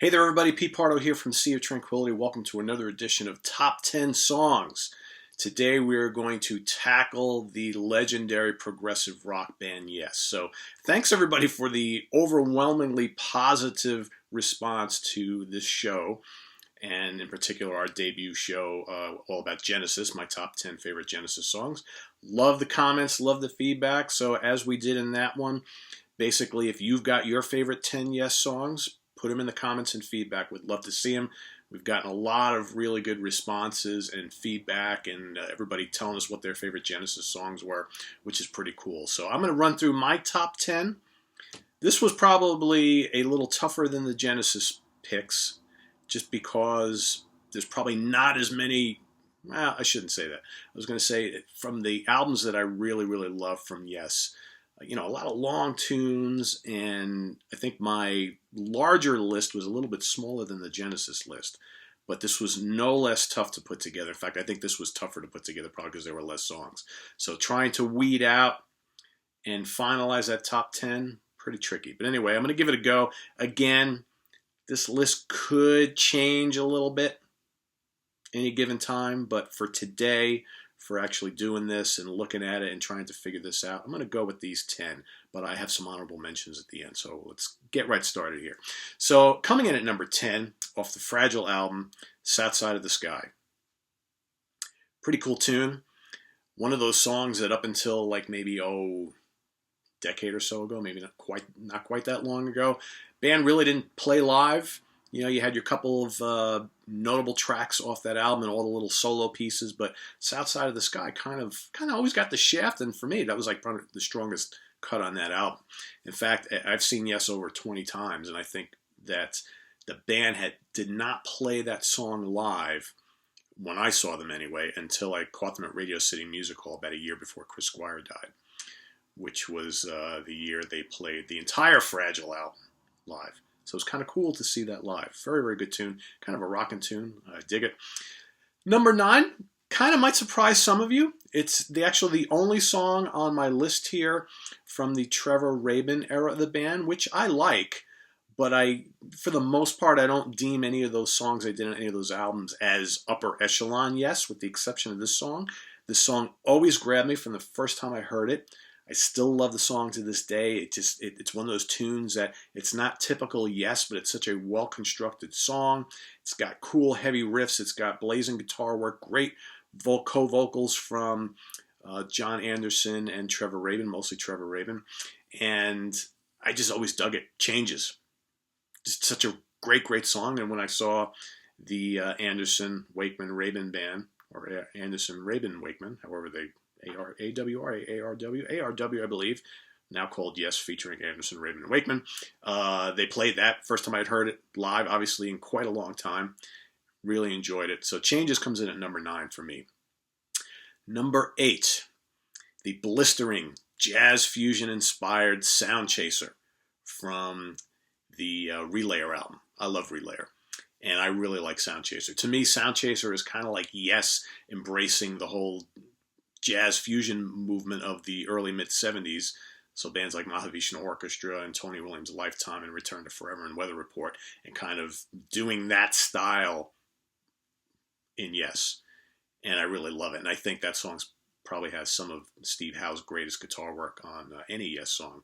Hey there, everybody. Pete Pardo here from Sea of Tranquility. Welcome to another edition of Top 10 Songs. Today we are going to tackle the legendary progressive rock band Yes. So thanks everybody for the overwhelmingly positive response to this show, and in particular our debut show all about Genesis, my top 10 favorite Genesis songs. Love the comments, love the feedback. So as we did in that one, basically if you've got your favorite 10 Yes songs, put them in the comments and feedback. We'd love to see them. We've gotten a lot of really good responses and feedback, and everybody telling us what their favorite Genesis songs were, which is pretty cool. So I'm going to run through my top 10. This was probably a little tougher than the Genesis picks, just because there's probably not as many. Well, I shouldn't say that. I was going to say from the albums that I really, really love from Yes, a lot of long tunes, and I think my larger list was a little bit smaller than the Genesis list, but this was no less tough to put together. In fact, I think this was tougher to put together probably because there were less songs. So trying to weed out and finalize that top 10, pretty tricky. But anyway, I'm going to give it a go. Again, this list could change a little bit any given time, but for today, for actually doing this and looking at it and trying to figure this out, I'm going to go with these 10, but I have some honorable mentions at the end, so let's get right started here. So coming in at number 10 off the Fragile album, South Side of the Sky. Pretty cool tune. One of those songs that up until like maybe decade or so ago, maybe not quite that long ago, band really didn't play live. You had your couple of notable tracks off that album and all the little solo pieces, but South Side of the Sky kind of always got the shaft, and for me, that was like probably the strongest cut on that album. In fact, I've seen Yes over 20 times, and I think that the band did not play that song live, when I saw them anyway, until I caught them at Radio City Music Hall about a year before Chris Squire died, which was the year they played the entire Fragile album live. So it's kind of cool to see that live. Very, very good tune. Kind of a rockin' tune. I dig it. Number 9, kind of might surprise some of you. It's actually the only song on my list here from the Trevor Rabin era of the band, which I like, but for the most part, I don't deem any of those songs I did on any of those albums as upper echelon Yes, with the exception of this song. This song always grabbed me from the first time I heard it. I still love the song to this day. It's one of those tunes that it's not typical Yes, but it's such a well-constructed song. It's got cool, heavy riffs. It's got blazing guitar work, great co-vocals from John Anderson and Trevor Rabin, mostly Trevor Rabin. And I just always dug it. Changes. Just such a great, great song. And when I saw the Anderson, Wakeman, Rabin band, or Anderson, Rabin, Wakeman, however they ARW, I believe, now called Yes, featuring Anderson, Rabin, and Wakeman. They played that first time I'd heard it live, obviously, in quite a long time. Really enjoyed it. So Changes comes in at number 9 for me. Number 8, the blistering jazz fusion-inspired Sound Chaser from the Relayer album. I love Relayer. And I really like Sound Chaser. To me, Sound Chaser is kind of like Yes, embracing the whole jazz fusion movement of the early mid-70s. So bands like Mahavishnu Orchestra and Tony Williams' Lifetime and Return to Forever and Weather Report, and kind of doing that style in Yes. And I really love it. And I think that song probably has some of Steve Howe's greatest guitar work on any Yes song.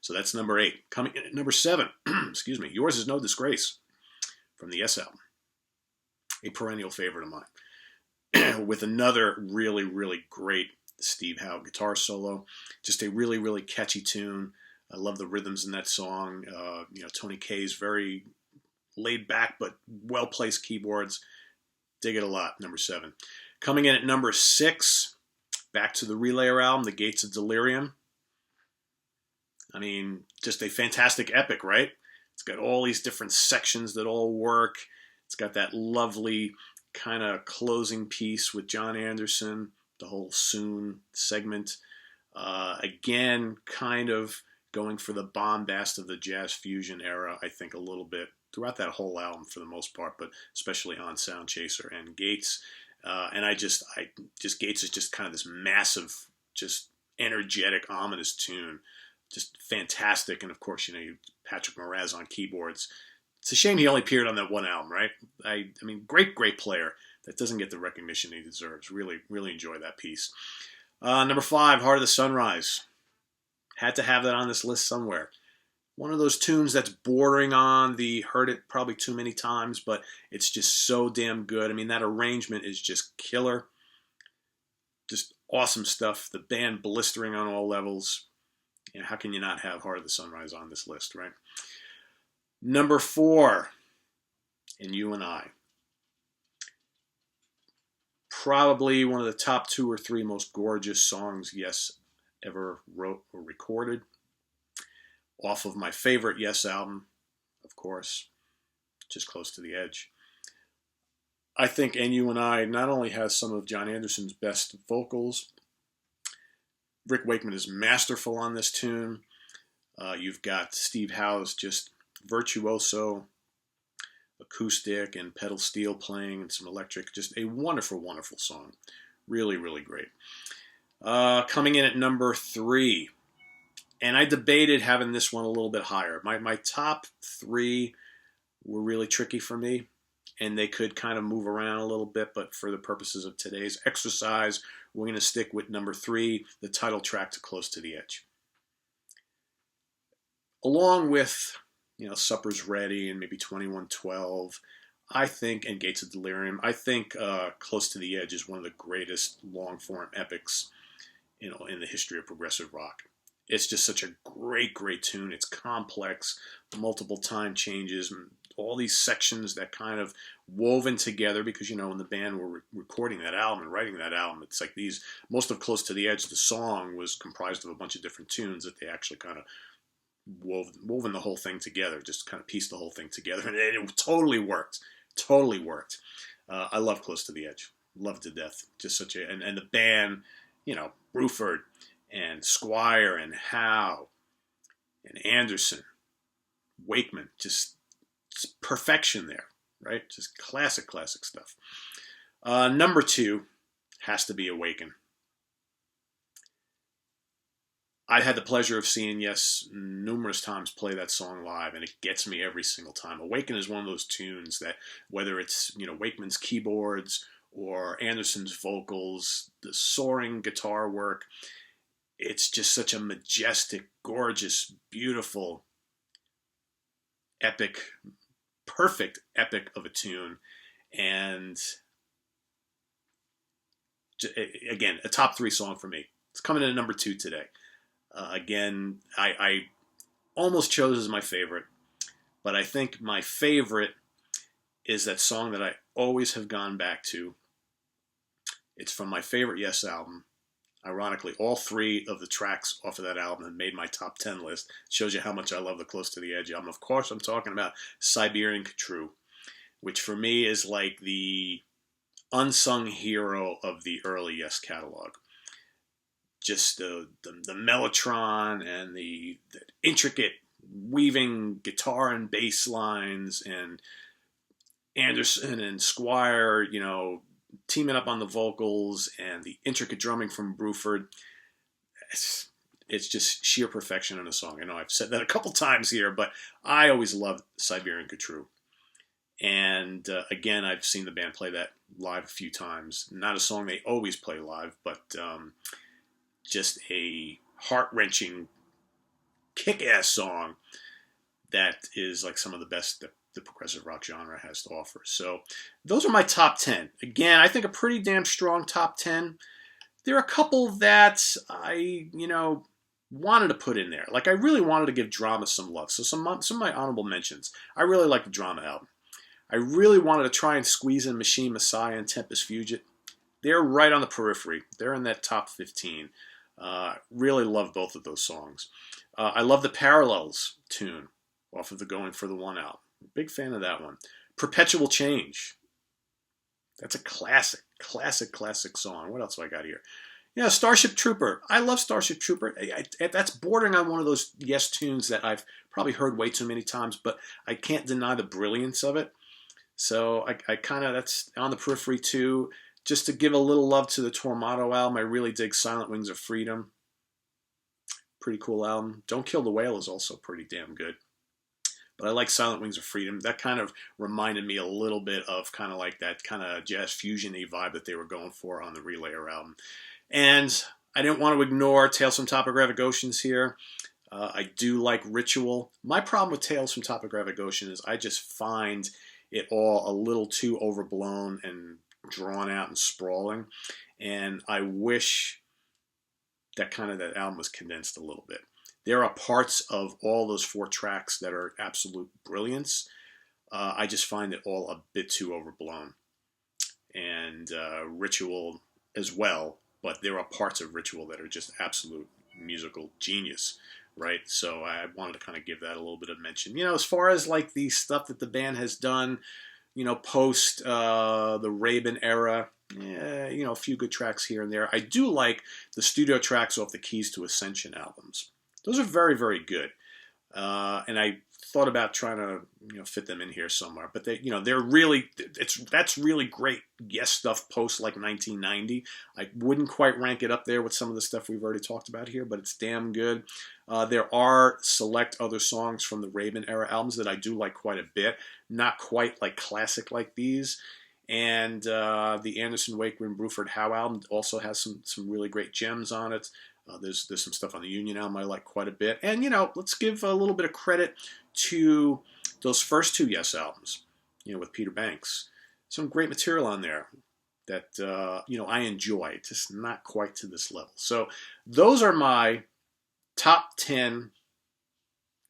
So that's number 8. Coming in at number 7, excuse me, Yours Is No Disgrace from the Yes album. A perennial favorite of mine. With another really, really great Steve Howe guitar solo. Just a really, really catchy tune. I love the rhythms in that song. Tony Kaye's very laid back but well-placed keyboards. Dig it a lot, number 7. Coming in at number 6, back to the Relayer album, The Gates of Delirium. I mean, just a fantastic epic, right? It's got all these different sections that all work. It's got that lovely kind of closing piece with John Anderson, the whole Soon segment. Again, kind of going for the bombast of the jazz fusion era, I think, a little bit throughout that whole album for the most part, but especially on Sound Chaser and Gates. And Gates is just kind of this massive, just energetic, ominous tune. Just fantastic. And of course, Patrick Moraz on keyboards. It's a shame he only appeared on that one album, right? I mean, great player that doesn't get the recognition he deserves. Really, really enjoy that piece. Number 5, Heart of the Sunrise. Had to have that on this list somewhere. One of those tunes that's bordering on the heard it probably too many times, but it's just so damn good. I mean, that arrangement is just killer. Just awesome stuff. The band blistering on all levels. How can you not have Heart of the Sunrise on this list, right? Number 4, And You and I. Probably one of the top 2 or 3 most gorgeous songs Yes ever wrote or recorded. Off of my favorite Yes album, of course, Just Close to the Edge. I think And You and I not only has some of John Anderson's best vocals, Rick Wakeman is masterful on this tune. You've got Steve Howe's just virtuoso, acoustic and pedal steel playing and some electric. Just a wonderful, wonderful song. Really, really great. Coming in at number 3. And I debated having this one a little bit higher. My top 3 were really tricky for me, and they could kind of move around a little bit, but for the purposes of today's exercise, we're going to stick with number 3, the title track to Close to the Edge. Along with, Supper's Ready and maybe 2112, I think, and Gates of Delirium, I think Close to the Edge is one of the greatest long-form epics, in the history of progressive rock. It's just such a great, great tune. It's complex, multiple time changes, all these sections that kind of woven together because, when the band were recording that album and writing that album, it's like most of Close to the Edge, the song was comprised of a bunch of different tunes that they actually kind of woven the whole thing together, just kind of pieced the whole thing together. And it totally worked. Totally worked. I love Close to the Edge. Love to death. Just such a, and the band, Bruford, and Squire, and Howe, and Anderson, Wakeman, just perfection there, right? Just classic, classic stuff. Number 2 has to be Awaken. I had the pleasure of seeing Yes numerous times play that song live, and it gets me every single time. Awaken is one of those tunes that, whether it's Wakeman's keyboards or Anderson's vocals, the soaring guitar work, it's just such a majestic, gorgeous, beautiful, epic, perfect epic of a tune. And again, a top 3 song for me. It's coming in at number 2 today. Again, I almost chose as my favorite, but I think my favorite is that song that I always have gone back to. It's from my favorite Yes album. Ironically, all 3 of the tracks off of that album have made my top 10 list. It shows you how much I love the Close to the Edge album. Of course, I'm talking about Siberian Khatru, which for me is like the unsung hero of the early Yes catalog. Just the mellotron and the intricate weaving guitar and bass lines, and Anderson and Squire, teaming up on the vocals, and the intricate drumming from Bruford. It's just sheer perfection in a song. I know I've said that a couple times here, but I always loved Siberian Khatru. And again, I've seen the band play that live a few times. Not a song they always play live, but just a heart-wrenching, kick-ass song that is like some of the best that the progressive rock genre has to offer. So those are my top 10. Again, I think a pretty damn strong top 10. There are a couple that I, wanted to put in there. Like I really wanted to give Drama some love. So some of my honorable mentions. I really like the Drama album. I really wanted to try and squeeze in Machine Messiah and Tempest Fugit. They're right on the periphery. They're in that top 15. Really love both of those songs. I love the Parallels tune off of the Going for the One album. Big fan of that one. Perpetual Change. That's a classic, classic, classic song. What else have I got here? Yeah, Starship Trooper. I love Starship Trooper. That's bordering on one of those Yes tunes that I've probably heard way too many times, but I can't deny the brilliance of it. So I kind of, that's on the periphery too. Just to give a little love to the Tormato album, I really dig Silent Wings of Freedom. Pretty cool album. Don't Kill the Whale is also pretty damn good. but I like Silent Wings of Freedom. That kind of reminded me a little bit of kind of like that kind of jazz fusion-y vibe that they were going for on the Relayer album. And I didn't want to ignore Tales from Topographic Oceans here. I do like Ritual. My problem with Tales from Topographic Ocean is I just find it all a little too overblown and drawn out and sprawling. And I wish that album was condensed a little bit. There are parts of all those 4 tracks that are absolute brilliance. I just find it all a bit too overblown. And Ritual as well, but there are parts of Ritual that are just absolute musical genius, right? So I wanted to kind of give that a little bit of mention. You know, as far as like the stuff that the band has done, you know, post the Rabin era, you know, a few good tracks here and there. I do like the studio tracks off the Keys to Ascension albums. Those are very, very good. And I thought about trying to, you know, fit them in here somewhere. But they, you know, they're really, that's really great Yes stuff post like 1990. I wouldn't quite rank it up there with some of the stuff we've already talked about here, but it's damn good. There are select other songs from the Rabin era albums that I do like quite a bit. Not quite like classic like these. And the Anderson, Wakeman, Bruford, Howe album also has some really great gems on it. There's some stuff on the Union album I like quite a bit. And, you know, let's give a little bit of credit to those first 2 Yes albums, you know, with Peter Banks. Some great material on there that, you know, I enjoy, just not quite to this level. So those are my top 10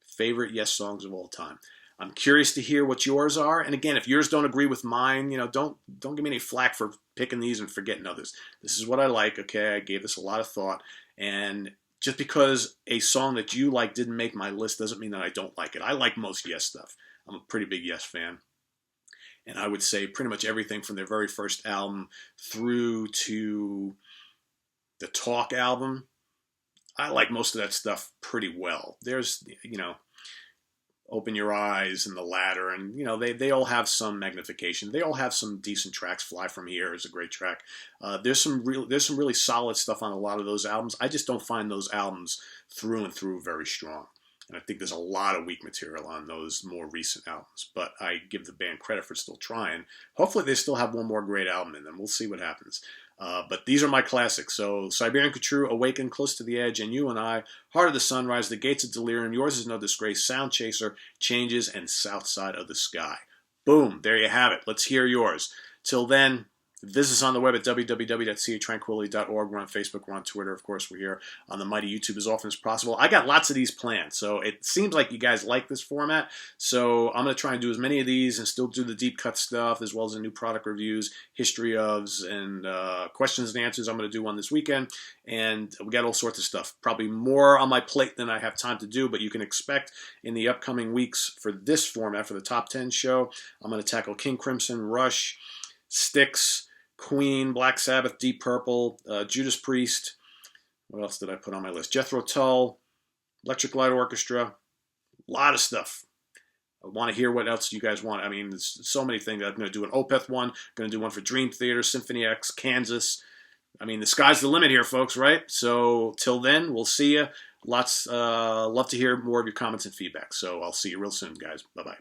favorite Yes songs of all time. I'm curious to hear what yours are. And again, if yours don't agree with mine, you know, don't give me any flack for picking these and forgetting others. This is what I like. Okay, I gave this a lot of thought. And just because a song that you like didn't make my list doesn't mean that I don't like it. I like most Yes stuff. I'm a pretty big Yes fan. And I would say pretty much everything from their very first album through to the Talk album, I like most of that stuff pretty well. There's, you know, Open Your Eyes and The Ladder, and you know they all have some magnification. They all have some decent tracks. Fly From Here is a great track. There's some really solid stuff on a lot of those albums. I just don't find those albums through and through very strong. And I think there's a lot of weak material on those more recent albums. But I give the band credit for still trying. Hopefully they still have one more great album in them. We'll see what happens. But these are my classics. So Siberian Couture, Awaken, Close to the Edge, and You and I, Heart of the Sunrise, The Gates of Delirium, Yours is No Disgrace, Sound Chaser, Changes, and South Side of the Sky. Boom, there you have it. Let's hear yours. Till then, visit us on the web at www.seatranquility.org. We're on Facebook, we're on Twitter, of course, we're here on the mighty YouTube as often as possible. I got lots of these planned, so it seems like you guys like this format, so I'm going to try and do as many of these and still do the deep cut stuff, as well as the new product reviews, history ofs, and questions and answers I'm going to do one this weekend, and we got all sorts of stuff. Probably more on my plate than I have time to do, but you can expect in the upcoming weeks for this format, for the Top 10 show, I'm going to tackle King Crimson, Rush, Styx, Queen, Black Sabbath, Deep Purple, Judas Priest. What else did I put on my list? Jethro Tull, Electric Light Orchestra. A lot of stuff. I want to hear what else you guys want. I mean, there's so many things. I'm going to do an Opeth one. Going to do one for Dream Theater, Symphony X, Kansas. I mean, the sky's the limit here, folks, right? So till then, we'll see you. Love to hear more of your comments and feedback. So I'll see you real soon, guys. Bye-bye.